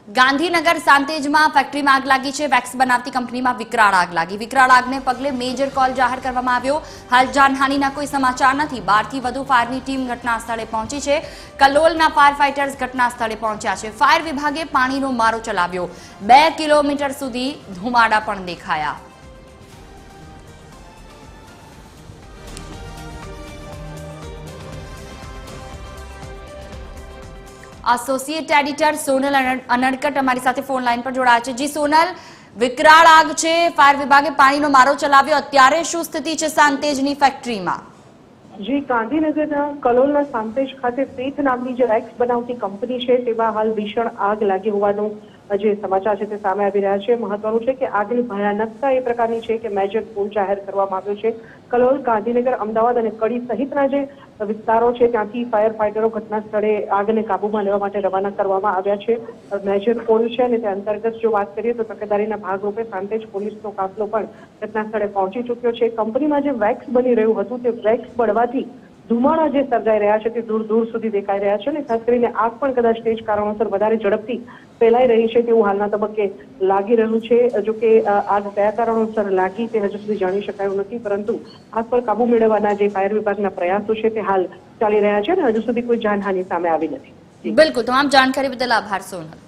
ગાંધીનગર સાંતેજમાં ફેક્ટરીમાં આગ લાગી છે। વેક્સ બનાવતી કંપનીમાં વિકરાળ આગ લાગી। વિકરાળ આગને પગલે મેજર કોલ જાહેર કરવામાં આવ્યો। હાલ જાનહાનિના કોઈ સમાચાર નથી। 12 થી વધુ ફાયરની ટીમ ઘટના સ્થળે પહોંચી છે। કલોલના ફાયર ફાઇટર્સ ઘટના સ્થળે પહોંચ્યા છે। ફાયર વિભાગે પાણીનો મારો ચલાવ્યો। 2 કિલોમીટર સુધી ધુમાડા પણ દેખાયા। एसोसिएट एडिटर सोनल अनड़कट अमारी साथे फोन लाइन पर जोड़ाया छे। जी सोनल, विकराळ आग छे, फायर विभागे पाणीनो मारो चलाव्यो, अत्यारे शुं स्थिति छे सांतेजनी फैक्टरीमां? जी, गांधीनगरना कलोलना सांतेज खाते फेथ नामनी जे वेक्स बनावती कंपनी छे तेमां हाल भीषण आग लागी होवानो जे समाचार छे ते सामे आवी रह्या छे। महत्वनुं छे के आगनी भयानकता ए प्रकारनी छे के मेजर कोल जाहेर करवामां आव्यो छे। कलोल, गांधीनगर, अमदावाद अने कड़ी सहितना जे विस्तारो छे त्यांथी फायर फाइटरो घटना स्थळे આગને કાબૂમાં લેવા માટે રવાના કરવામાં આવ્યા છે। મેજર કોલ છે અને તે અંતર્ગત જો વાત કરીએ તો તકેદારીના ભાગરૂપે સાંતેજ પોલીસનો કાફલો પણ ઘટના સ્થળે પહોંચી ચૂક્યો છે। કંપનીમાં જે વેક્સ બની રહ્યું હતું તે વેક્સ બળવાથી ધુમાડા જે સર્જાઈ રહ્યા છે તે દૂર દૂર સુધી દેખાઈ રહ્યા છે અને ખાસ કરીને આગ પણ કદાચ તે જ કારણોસર વધારે ઝડપથી ફેલાઈ રહી છે તેવું હાલના તબક્કે લાગી રહ્યું છે। જો કે આગ કયા કારણોસર લાગી તે હજુ સુધી જાણી શકાયું નથી, પરંતુ આગ પર કાબુ મેળવવાના જે ફાયર વિભાગના પ્રયાસો છે તે હાલ ચાલી રહ્યા છે અને હજુ સુધી કોઈ જાનહાનિ સામે આવી નથી। बिल्कुल, तमाम जानकारी बदल आभार सोनल।